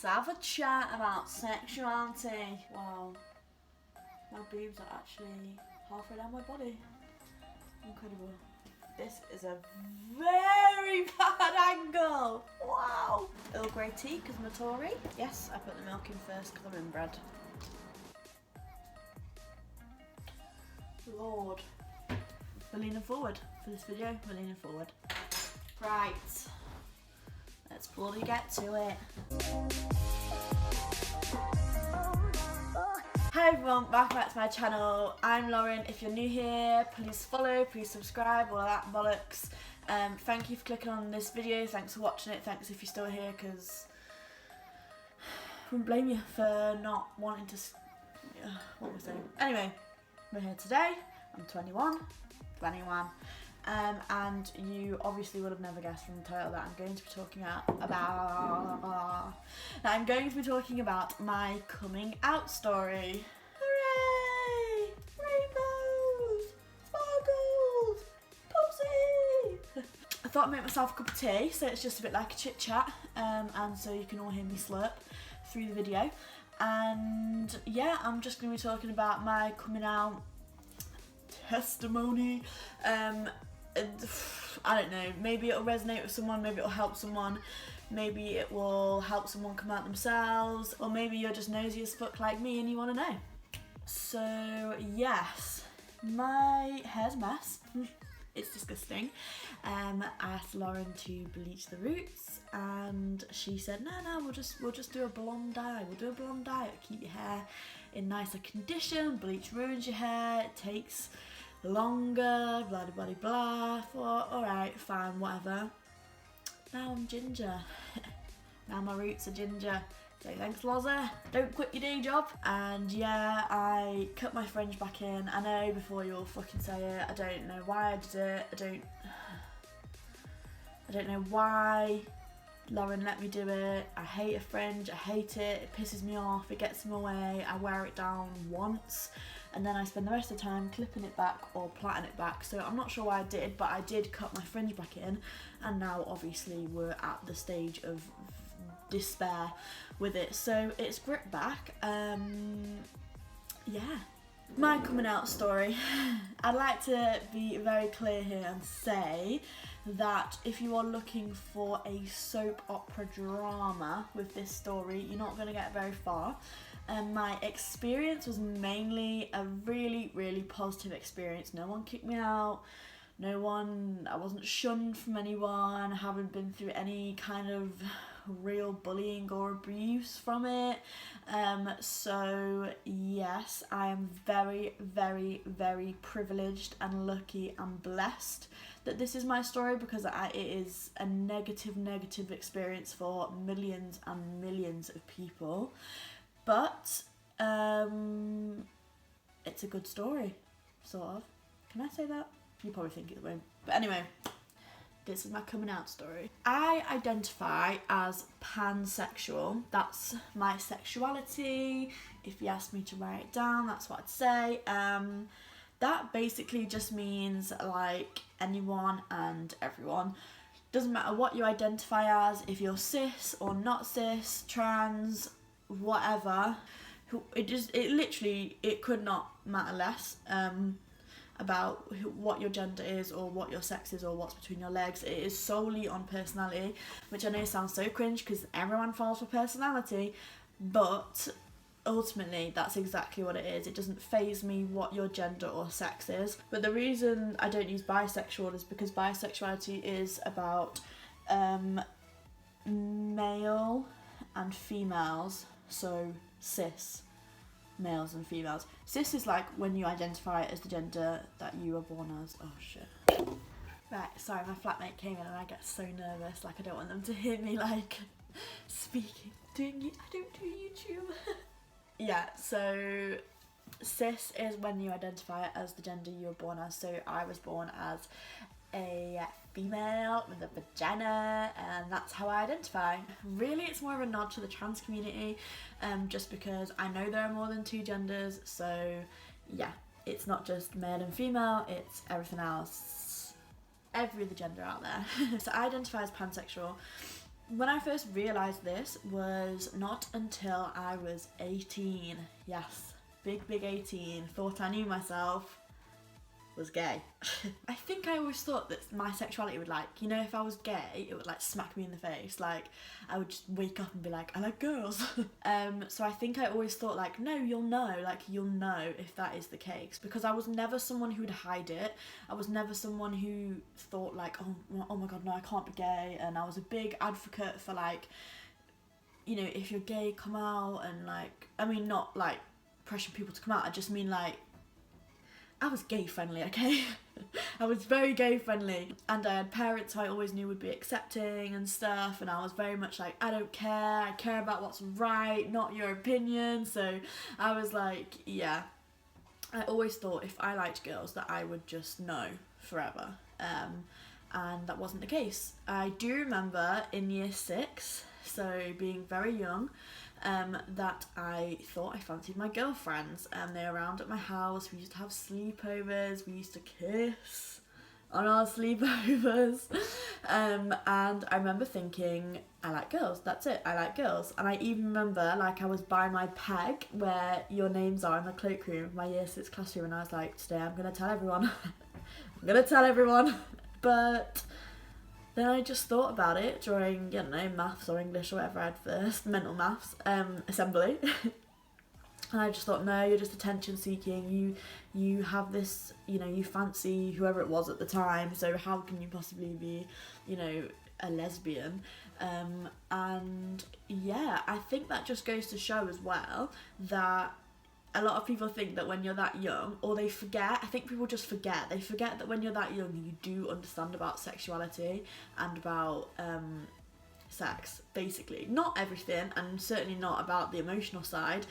Let's have a chat about sexuality. Wow, my boobs are actually halfway down my body. Incredible. This is a very bad angle. Wow. Earl Grey tea, because I'm a Tory. Yes, I put the milk in first because I'm inbred. Lord. We're leaning forward for this video. We're leaning forward. Right. Let's bloody get to it. Hi everyone, welcome back to my channel. I'm Lauren. If you're new here, please follow, please subscribe, all that bollocks. Thank you for clicking on this video, thanks for watching it, thanks if you're still here, because I wouldn't blame you for not wanting to, what was I saying? Anyway, we're here today, I'm 21, and you obviously would have never guessed from the title that I'm going to be talking about my coming out story. Hooray! Rainbows! Sparkles! Pussy! I thought I'd make myself a cup of tea, so it's just a bit like a chit chat, and so you can all hear me slurp through the video. And yeah, I'm just going to be talking about my coming out testimony. I don't know, maybe it'll resonate with someone, maybe it'll help someone, maybe it will help someone come out themselves, or maybe you're just nosy as fuck like me and you want to know. So yes, my hair's a mess. It's disgusting. I asked Lauren to bleach the roots and she said no, we'll just do a blonde dye. We'll do a blonde dye, it'll keep your hair in nicer condition. Bleach ruins your hair, it takes longer, blah blah blah blah. Thought, alright, fine, whatever. Now I'm ginger. Now my roots are ginger. So thanks, Lozza. Don't quit your day job. And yeah, I cut my fringe back in. I know, before you all fucking say it, I don't know why I did it. I don't know why Lauren let me do it. I hate a fringe, I hate it. It pisses me off, it gets in my way. I wear it down once and then I spend the rest of the time clipping it back or plaiting it back. So I'm not sure why I did, but I did cut my fringe back in, and now obviously we're at the stage of despair with it. So it's gripped back. Yeah. My coming out story. I'd like to be very clear here and say that if you are looking for a soap opera drama with this story, you're not going to get very far. My experience was mainly a really, really positive experience. No one kicked me out. I wasn't shunned from anyone. I haven't been through any kind of real bullying or abuse from it. So yes, I am very, very, very privileged and lucky and blessed that this is my story, because it is a negative experience for millions and millions of people. But it's a good story, sort of. Can I say that? You probably think it won't. But anyway, this is my coming out story. I identify as pansexual. That's my sexuality. If you asked me to write it down, that's what I'd say. That basically just means like anyone and everyone. Doesn't matter what you identify as, if you're cis or not cis, trans, whatever. It could not matter less. About what your gender is or what your sex is or what's between your legs. It is solely on personality, which I know sounds so cringe because everyone falls for personality, but ultimately that's exactly what it is. It doesn't faze me what your gender or sex is. But the reason I don't use bisexual is because bisexuality is about male and females, so cis males and females. Cis is like when you identify as the gender that you were born as. Oh shit. Right, sorry, my flatmate came in and I get so nervous, like I don't want them to hear me like speaking. I don't do YouTube. Yeah, so cis is when you identify as the gender you were born as. So I was born as a female with a vagina, and that's how I identify. Really, it's more of a nod to the trans community, just because I know there are more than two genders, so yeah, it's not just male and female, it's everything else, every other gender out there. So I identify as pansexual. When I first realised this was not until I was 18. Yes, big 18. Thought I knew myself. Was gay. I think I always thought that my sexuality would, like, you know, if I was gay, it would like smack me in the face. Like, I would just wake up and be like, I like girls. So I think I always thought, like, no, you'll know if that is the case, because I was never someone who would hide it. I was never someone who thought like, oh my god, no, I can't be gay. And I was a big advocate for, like, you know, if you're gay, come out. And like, I mean, not like pressuring people to come out, I just mean like, I was gay friendly, okay? I was very gay friendly, and I had parents who I always knew would be accepting and stuff, and I was very much like, I don't care, I care about what's right, not your opinion. So I was like, yeah, I always thought if I liked girls that I would just know forever, and that wasn't the case. I do remember in year 6, so being very young, that I thought I fancied my girlfriends, and they were around at my house. We used to have sleepovers, we used to kiss on our sleepovers, and I remember thinking, I like girls, that's it, I like girls. And I even remember, like, I was by my peg where your names are in the cloakroom of my year 6 classroom, and I was like, today I'm gonna tell everyone. I'm gonna tell everyone. But then I just thought about it during, you know, maths or English or whatever I had first, mental maths, assembly. And I just thought, no, you're just attention seeking. You have this, you know, you fancy whoever it was at the time, so how can you possibly be, you know, a lesbian? And yeah, I think that just goes to show as well that a lot of people think that when you're that young, or they forget, I think people just forget, they forget that when you're that young you do understand about sexuality and about sex, basically. Not everything, and certainly not about the emotional side,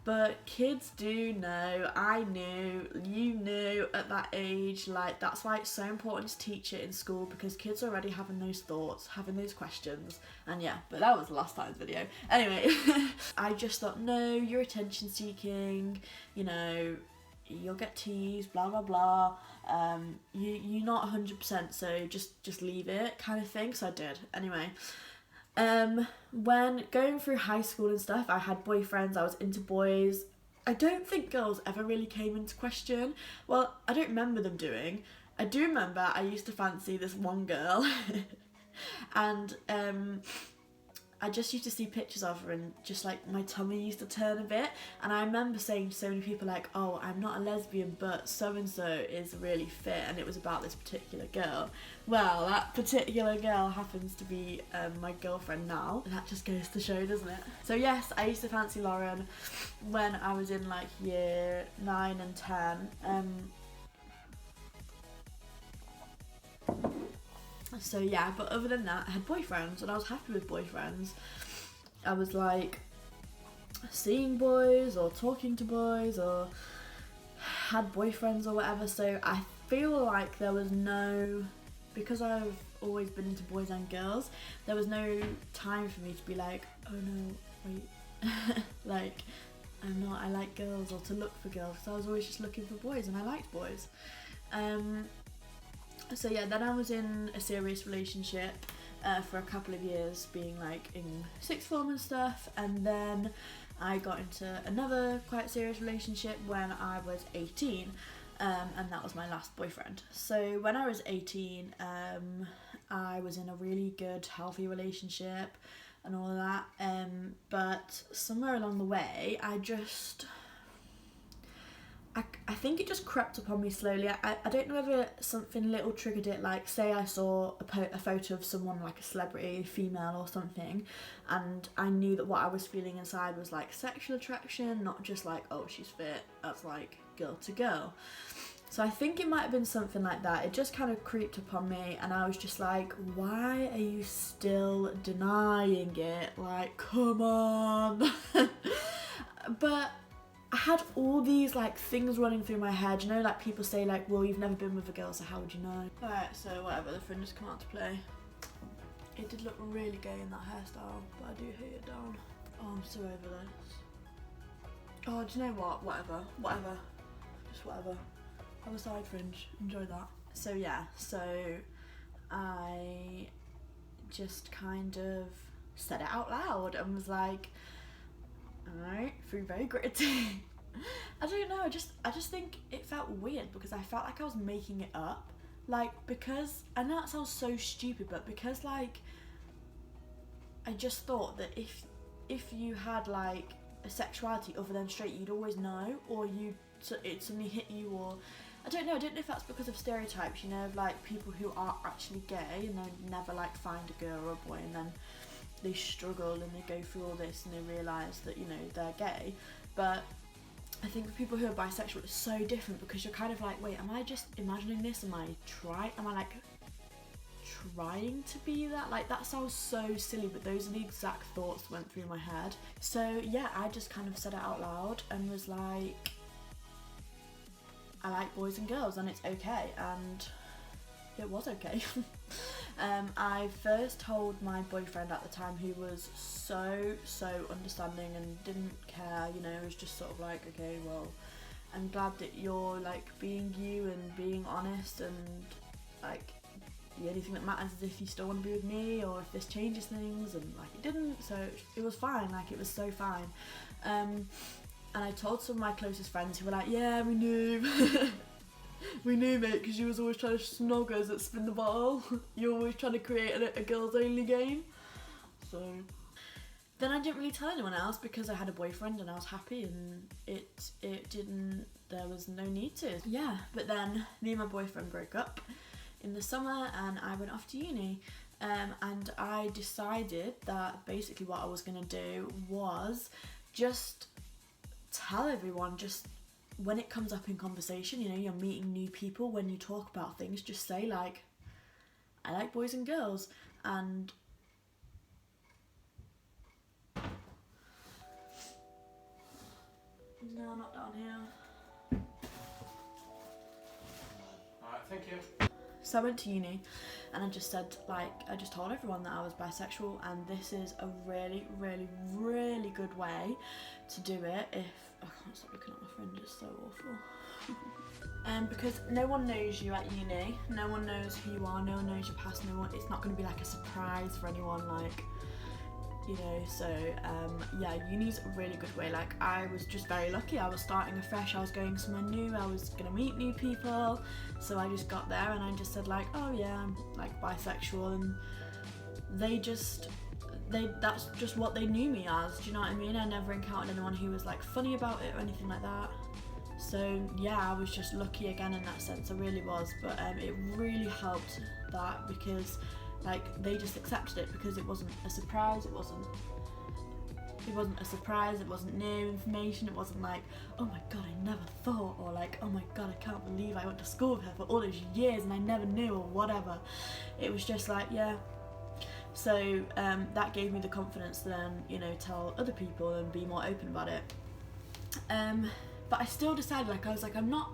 but kids do know. I knew, you knew at that age. Like, that's why it's so important to teach it in school, because kids are already having those thoughts, having those questions. And yeah, but that was last time's video. Anyway, I just thought, no, you're attention seeking, you know, you'll get teased, blah blah blah, you're not 100%, so just leave it, kind of thing. So I did anyway. When going through high school and stuff, I had boyfriends, I was into boys. I don't think girls ever really came into question. Well, I don't remember them doing. I do remember I used to fancy this one girl and I just used to see pictures of her, and just like my tummy used to turn a bit. And I remember saying to so many people, like, oh, I'm not a lesbian, but so and so is really fit, and it was about this particular girl. Well, that particular girl happens to be my girlfriend now. That just goes to show, doesn't it? So yes, I used to fancy Lauren when I was in like year 9 and 10. So yeah, but other than that, I had boyfriends, and I was happy with boyfriends. I was like seeing boys or talking to boys or had boyfriends or whatever. So I feel like there was no, because I've always been into boys and girls, there was no time for me to be like, oh no, wait, like I'm not, I like girls, or to look for girls, because I was always just looking for boys, and I liked boys. So yeah, then I was in a serious relationship for a couple of years, being like in 6th form and stuff, and then I got into another quite serious relationship when I was 18, and that was my last boyfriend. So when I was 18, I was in a really good, healthy relationship and all of that, but somewhere along the way, I think it just crept upon me slowly. I don't know whether something little triggered it, like say I saw a photo of someone, like a celebrity, female or something, and I knew that what I was feeling inside was like sexual attraction, not just like, oh, she's fit, that's like girl to girl. So I think it might have been something like that. It just kind of creeped upon me, and I was just like, why are you still denying it? Like, come on. But I had all these like things running through my head, you know, like people say like, well, you've never been with a girl, so how would you know? Alright, so whatever, the friend just come out to play. It did look really gay in that hairstyle, but I do hate it down. Oh, I'm so over this. Oh, do you know what? Whatever. Just whatever. Have a side fringe, enjoy that. So yeah, so I just kind of said it out loud and was like, alright, through very gritty. I don't know, I just think it felt weird because I felt like I was making it up. Like, because, I know that sounds so stupid, but because, like, I just thought that if you had, like, a sexuality other than straight, you'd always know, or it'd suddenly hit you, or I don't know if that's because of stereotypes, you know, of like people who are actually gay and they never like find a girl or a boy, and then they struggle and they go through all this and they realise that, you know, they're gay. But I think for people who are bisexual, it's so different because you're kind of like, wait, am I just imagining this? Am I like trying to be that? Like, that sounds so silly, but those are the exact thoughts that went through my head. So yeah, I just kind of said it out loud and was like, I like boys and girls and it's okay, and it was okay. I first told my boyfriend at the time, who was so understanding and didn't care, you know, it was just sort of like, okay, well, I'm glad that you're like being you and being honest, and like the only thing that matters is if you still want to be with me or if this changes things, and like it didn't, so it was fine, like it was so fine. And I told some of my closest friends who were like, yeah, we knew. We knew, mate, because you was always trying to snog us at Spin the Bottle. You're always trying to create a girls only game. So then I didn't really tell anyone else because I had a boyfriend and I was happy, and there was no need to. Yeah, but then me and my boyfriend broke up in the summer and I went off to uni. And I decided that basically what I was going to do was just tell everyone, just when it comes up in conversation, you know, you're meeting new people, when you talk about things, just say like, I like boys and girls. And no, not down here. Alright, thank you. So I went to uni and I just said, like, I just told everyone that I was bisexual, and this is a really, really, really good way to do it if, I can't stop looking at my friend, it's so awful. Because no one knows you at uni, no one knows who you are, no one knows your past, it's not going to be like a surprise for anyone, like, you know, so yeah, uni's a really good way. Like, I was just very lucky, I was starting afresh, I was going somewhere new, I was gonna meet new people, so I just got there and I just said like, oh yeah, I'm like bisexual, and that's just what they knew me as, do you know what I mean? I never encountered anyone who was like funny about it or anything like that. So yeah, I was just lucky again in that sense, I really was. But it really helped that, because like they just accepted it, because it wasn't a surprise, it wasn't a surprise, it wasn't new information, it wasn't like, oh my god, I never thought, or like, oh my god, I can't believe I went to school with her for all those years and I never knew, or whatever. It was just like, yeah. So that gave me the confidence to then, you know, tell other people and be more open about it. But I still decided, like, I was like, I'm not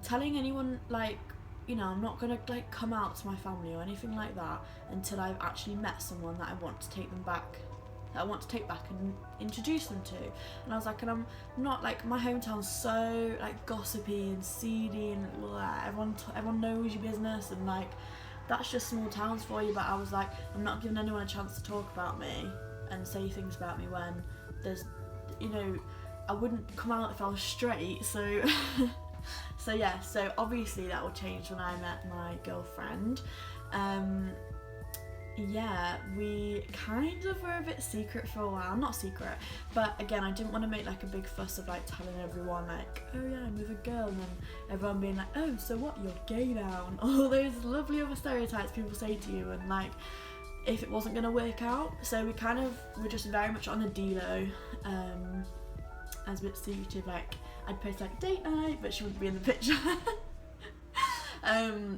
telling anyone, like, you know, I'm not gonna like come out to my family or anything like that until I've actually met someone that I want to take back and introduce them to. And I was like, and I'm not, like, my hometown's so like gossipy and seedy and blah, everyone knows your business, and like that's just small towns for you. But I was like, I'm not giving anyone a chance to talk about me and say things about me when there's, you know, I wouldn't come out if I was straight. So so yeah, so obviously that will change when I met my girlfriend. Yeah, we kind of were a bit secret for a while, not secret, but again, I didn't want to make like a big fuss of like telling everyone like, oh yeah, I'm with a girl, and then everyone being like, oh, so what, you're gay now, and all those lovely other stereotypes people say to you, and like, if it wasn't going to work out. So we kind of were just very much on the D-Lo, as a bit secretive, like, I'd post like date night, but she wouldn't be in the picture.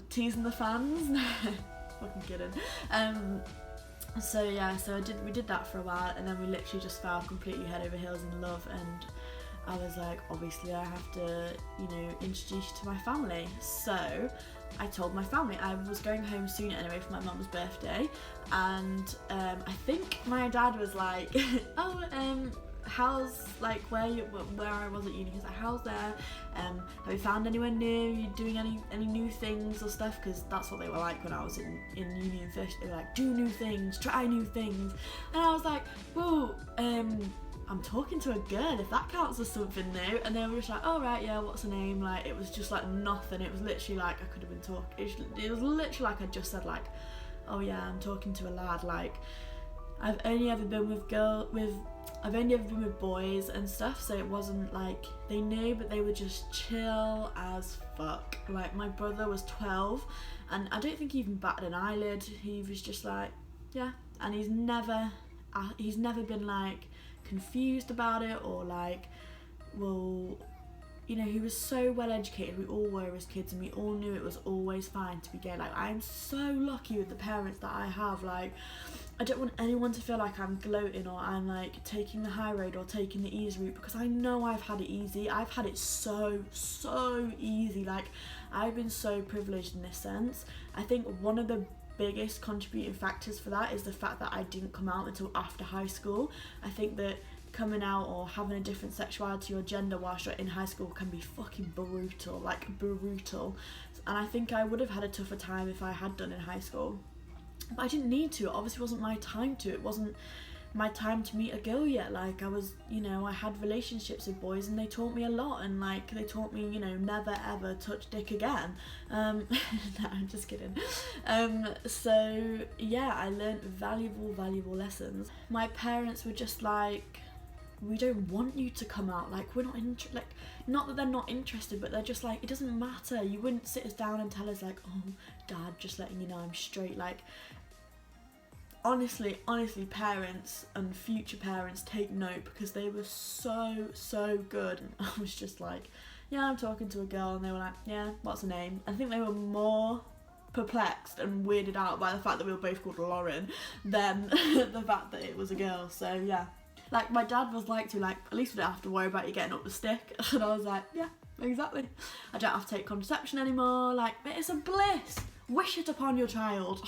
Teasing the fans. Fucking kidding. So yeah, so we did that for a while, and then we literally just fell completely head over heels in love, and I was like, obviously I have to, you know, introduce you to my family. So I told my family. I was going home soon anyway for my mum's birthday, and I think my dad was like, oh, how's like where I was at uni? He's like, how's there? Have you found anywhere new? You doing any new things or stuff? Because that's what they were like when I was in uni and fish. They were like, do new things, try new things, and I was like, well, I'm talking to a girl, if that counts as something new. And they were just like, oh right, yeah, what's her name? Like, it was just like nothing. It was literally like I could have been talking. It was literally like I just said like, oh yeah, I'm talking to a lad. Like, I've only ever been with boys and stuff, so it wasn't like they knew, but they were just chill as fuck. Like, my brother was 12, and I don't think he even batted an eyelid. He was just like, yeah, and he's never been like confused about it or like, well, you know, he was so well educated. We all were as kids, and we all knew it was always fine to be gay. Like, I'm so lucky with the parents that I have. Like, I don't want anyone to feel like I'm gloating or I'm like taking the high road or taking the easy route, because I know I've had it easy. I've had it so easy. Like, I've been so privileged in this sense. I think one of the biggest contributing factors for that is the fact that I didn't come out until after high school. I think that coming out or having a different sexuality or gender whilst you're in high school can be fucking brutal, like brutal. And I think I would have had a tougher time if I had done in high school. But I didn't need to. It obviously wasn't my time to. It wasn't my time to meet a girl yet. Like, I was, you know, I had relationships with boys and they taught me a lot, and like they taught me, you know, never ever touch dick again. No, I'm just kidding. So yeah, I learned valuable lessons. My parents were just like, we don't want you to come out. Like, we're not like, not that they're not interested, but they're just like, it doesn't matter. You wouldn't sit us down and tell us like, oh, dad, just letting you know I'm straight. Like, honestly, parents and future parents take note, because they were so good. And I was just like, yeah, I'm talking to a girl, and they were like, yeah, what's her name? I think they were more perplexed and weirded out by the fact that we were both called Lauren than the fact that it was a girl. So yeah. Like, my dad was like at least we don't have to worry about you getting up the stick. And I was like, yeah, exactly. I don't have to take contraception anymore. Like, it's a bliss. Wish it upon your child.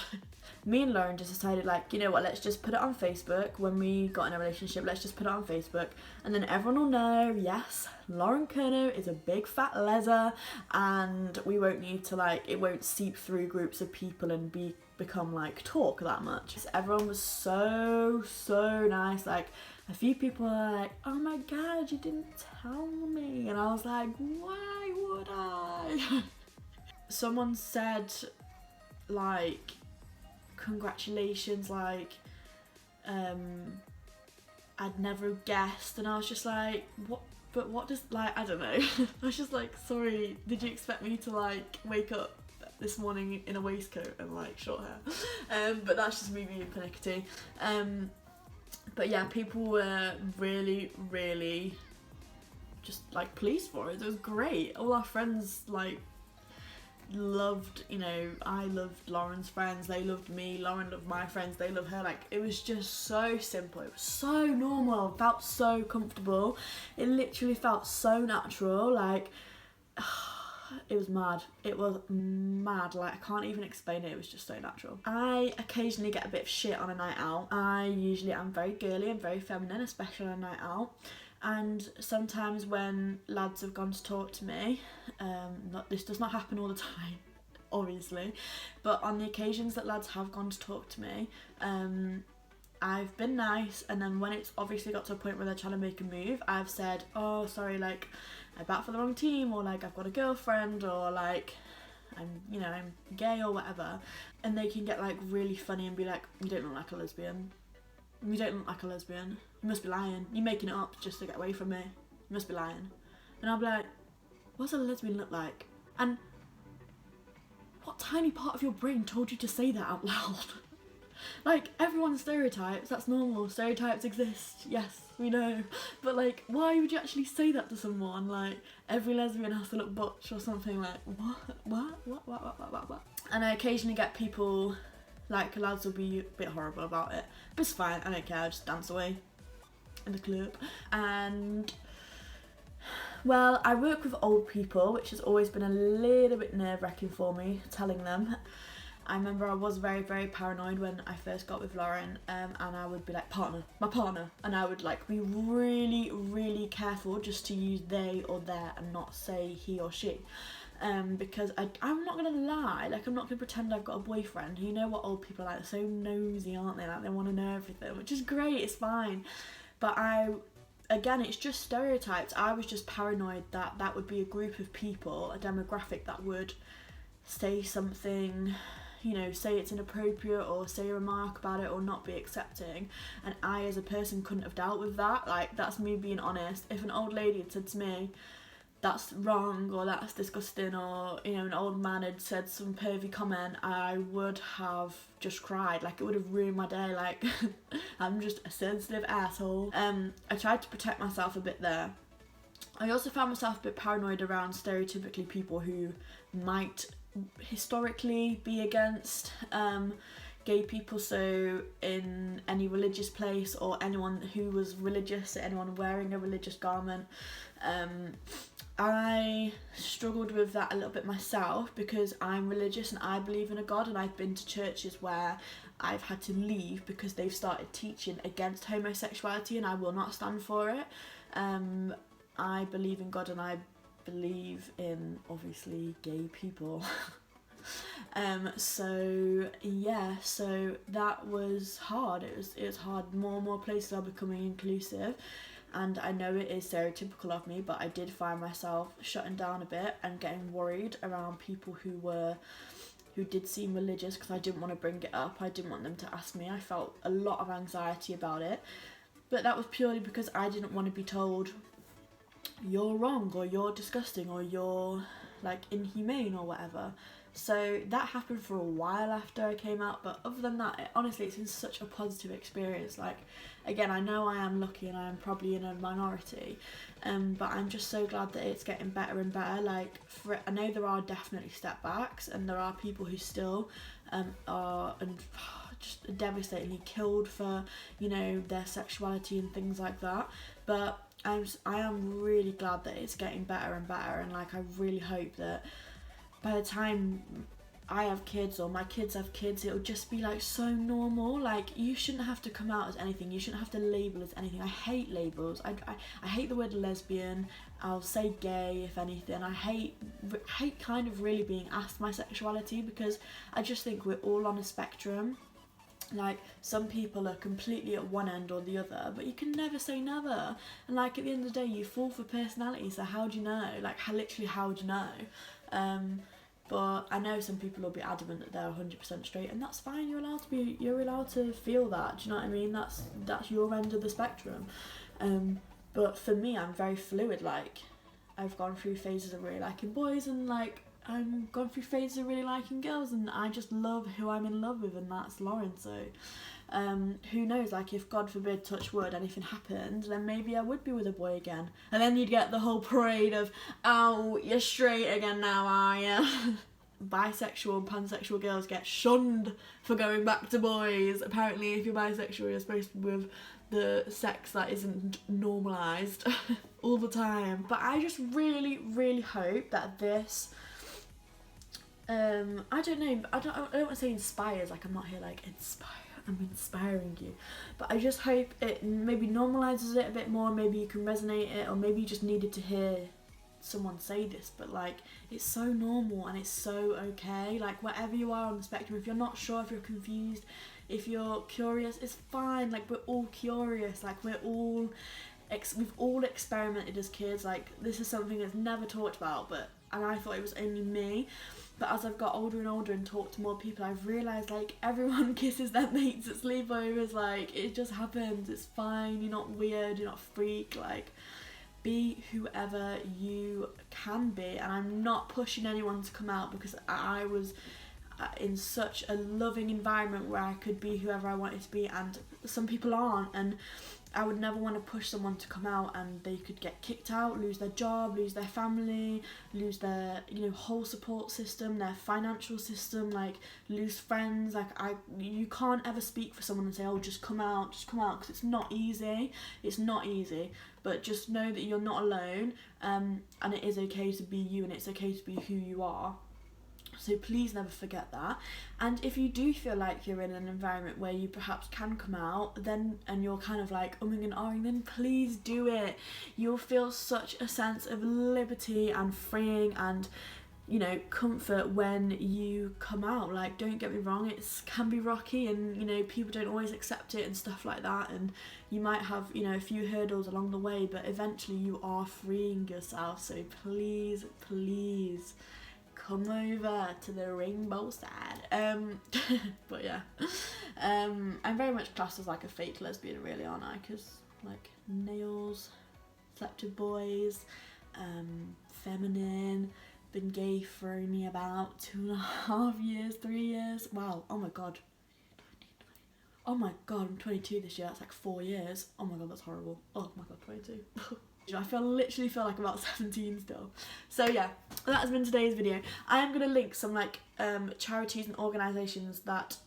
Me and Lauren just decided, like, you know what, let's just put it on Facebook. When we got in a relationship, let's just put it on Facebook, and then everyone will know, yes, Lauren Kerno is a big fat leser, and we won't need to, like, it won't seep through groups of people and become like talk that much. Everyone was so nice. Like, a few people were like, oh my god, you didn't tell me, and I was like, why would I? Someone said, like, congratulations, like, I'd never guessed, and I was just like, what? But what does, like, I don't know. I was just like, sorry, did you expect me to like wake up this morning in a waistcoat and like short hair? But that's just me being pernickety. But yeah, people were really just like pleased for it. It was great. All our friends like loved, you know, I loved Lauren's friends, they loved me, Lauren loved my friends, they loved her. Like, it was just so simple, it was so normal, it felt so comfortable, it literally felt so natural. Like, it was mad, like, I can't even explain it. It was just so natural. I occasionally get a bit of shit on a night out. I usually am very girly and very feminine, especially on a night out. And sometimes when lads have gone to talk to me, this does not happen all the time, obviously, but on the occasions that lads have gone to talk to me, I've been nice, and then when it's obviously got to a point where they're trying to make a move, I've said, oh, sorry, like, I bat for the wrong team, or like, I've got a girlfriend, or like, I'm gay or whatever, and they can get like really funny and be like, you don't look like a lesbian. You don't look like a lesbian. You must be lying. You're making it up just to get away from me. You must be lying. And I'll be like, what does a lesbian look like? And what tiny part of your brain told you to say that out loud? Like, everyone's stereotypes, that's normal. Stereotypes exist, yes, we know. But like, why would you actually say that to someone? Like, every lesbian has to look butch or something. Like, what? And I occasionally get people, like, lads will be a bit horrible about it, but it's fine, I don't care, I just dance away in the club. And, well, I work with old people, which has always been a little bit nerve-wracking for me, telling them. I remember I was very, very paranoid when I first got with Lauren, and I would be like, my partner, and I would like be really, really careful just to use they or their and not say he or she. Because I'm not gonna lie, like I'm not gonna pretend I've got a boyfriend. You know what old people are like, they're so nosy, aren't they? Like they want to know everything, which is great, it's fine. But again, it's just stereotypes. I was just paranoid that that would be a group of people, a demographic that would say something, you know, say it's inappropriate or say a remark about it or not be accepting, and I as a person couldn't have dealt with that. Like, that's me being honest. If an old lady had said to me, that's wrong or that's disgusting, or, you know, an old man had said some pervy comment, I would have just cried. Like, it would have ruined my day. Like, I'm just a sensitive asshole. I tried to protect myself a bit there. I also found myself a bit paranoid around stereotypically people who might historically be against gay people. So in any religious place, or anyone who was religious, anyone wearing a religious garment, I struggled with that a little bit myself, because I'm religious and I believe in a God, and I've been to churches where I've had to leave because they've started teaching against homosexuality, and I will not stand for it. I believe in God and I believe in, obviously, gay people. So yeah, so that was hard. It was hard. More and more places are becoming inclusive, and I know it is stereotypical of me, but I did find myself shutting down a bit and getting worried around people who did seem religious, because I didn't want to bring it up. I didn't want them to ask me. I felt a lot of anxiety about it, but that was purely because I didn't want to be told you're wrong, or you're disgusting, or you're like inhumane, or whatever. So that happened for a while after I came out, but other than that, honestly, it's been such a positive experience. Like, again, I know I am lucky and I am probably in a minority, but I'm just so glad that it's getting better and better. Like, I know there are definitely step backs, and there are people who still are just devastatingly killed for, you know, their sexuality and things like that. But I am really glad that it's getting better and better, and like I really hope that by the time I have kids, or my kids have kids, it'll just be like so normal. Like, you shouldn't have to come out as anything, you shouldn't have to label as anything. I hate labels. I hate the word lesbian. I'll say gay if anything. I hate kind of really being asked my sexuality, because I just think we're all on a spectrum. Like, some people are completely at one end or the other, but you can never say never. And like, at the end of the day, you fall for personality, so how do you know? Like, how do you know? But I know some people will be adamant that they're 100% straight, and that's fine. You're allowed to feel that. Do you know what I mean? That's your end of the spectrum. But for me, I'm very fluid. Like, I've gone through phases of really liking boys, and like I've gone through phases of really liking girls, and I just love who I'm in love with, and that's Lauren. So who knows, like, if God forbid, touch wood, anything happened, then maybe I would be with a boy again, and then you'd get the whole parade of, oh, you're straight again now, are you? Bisexual and pansexual girls get shunned for going back to boys. Apparently, if you're bisexual, you're supposed to be with the sex that isn't normalised all the time. But I just really, really hope that this I don't know, I don't want to say inspires, like I'm not here like I'm inspiring you, but I just hope it maybe normalises it a bit more. Maybe you can resonate it, or maybe you just needed to hear someone say this, but like, it's so normal and it's so okay. Like, wherever you are on the spectrum, if you're not sure, if you're confused, if you're curious, it's fine. Like, we're all curious, like we've all experimented as kids. Like, this is something that's never talked about, and I thought it was only me. But as I've got older and older and talked to more people, I've realised, like, everyone kisses their mates at sleepovers. Like, it just happens. It's fine. You're not weird. You're not a freak. Like, be whoever you can be. And I'm not pushing anyone to come out, because I was in such a loving environment where I could be whoever I wanted to be, and some people aren't. And I would never want to push someone to come out and they could get kicked out, lose their job, lose their family, lose their, whole support system, their financial system, like, lose friends. Like, you can't ever speak for someone and say, oh, just come out, because it's not easy. It's not easy. But just know that you're not alone, and it is okay to be you, and it's okay to be who you are. So please never forget that. And if you do feel like you're in an environment where you perhaps can come out, then, and you're kind of like umming and ahhing, then please do it. You'll feel such a sense of liberty and freeing and, you know, comfort when you come out. Like, don't get me wrong, it can be rocky, and, you know, people don't always accept it and stuff like that, and you might have, you know, a few hurdles along the way, but eventually you are freeing yourself. So please come over to the rainbow side. But yeah, I'm very much classed as like a fake lesbian, really, aren't I? Because like nails, slept with boys, feminine, been gay for only about 2.5 years, 3 years. Wow, oh my god, I'm 22 this year. That's like 4 years. Oh my god, that's horrible. Oh my god, 22. I literally feel like I'm about 17 still. So yeah, that has been today's video. I am going to link some like charities and organisations that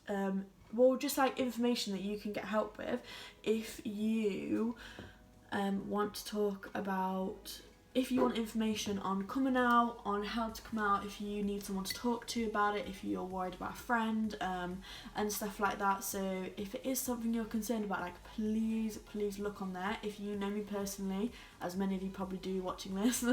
well, just like information that you can get help with if you want to talk about, if you want information on coming out, on how to come out, if you need someone to talk to about it, if you're worried about a friend, and stuff like that. So if it is something you're concerned about, like, please look on there. If you know me personally, as many of you probably do watching this,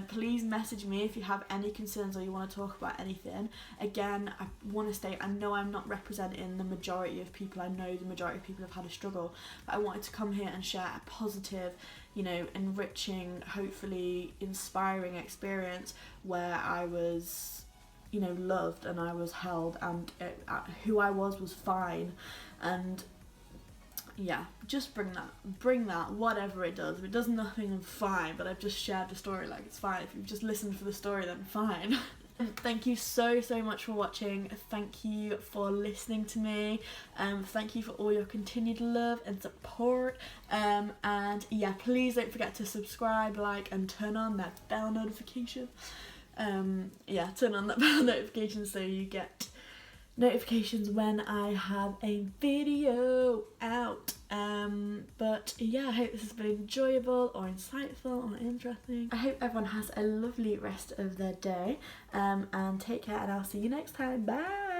please message me if you have any concerns or you want to talk about anything. Again, I want to state, I know I'm not representing the majority of people. I know the majority of people have had a struggle, but I wanted to come here and share a positive, you know, enriching, hopefully inspiring experience where I was, you know, loved and I was held, and who I was fine. And yeah, just bring that, whatever it does. If it does nothing, I'm fine, but I've just shared the story, like, it's fine. If you've just listened for the story, then fine. And thank you so much for watching. Thank you for listening to me. Thank you for all your continued love and support. And yeah, please don't forget to subscribe, like, and turn on that bell notification. Yeah, turn on that bell notification so you get notifications when I have a video out. But yeah, I hope this has been enjoyable or insightful or interesting. I hope everyone has a lovely rest of their day, and take care, and I'll see you next time. Bye.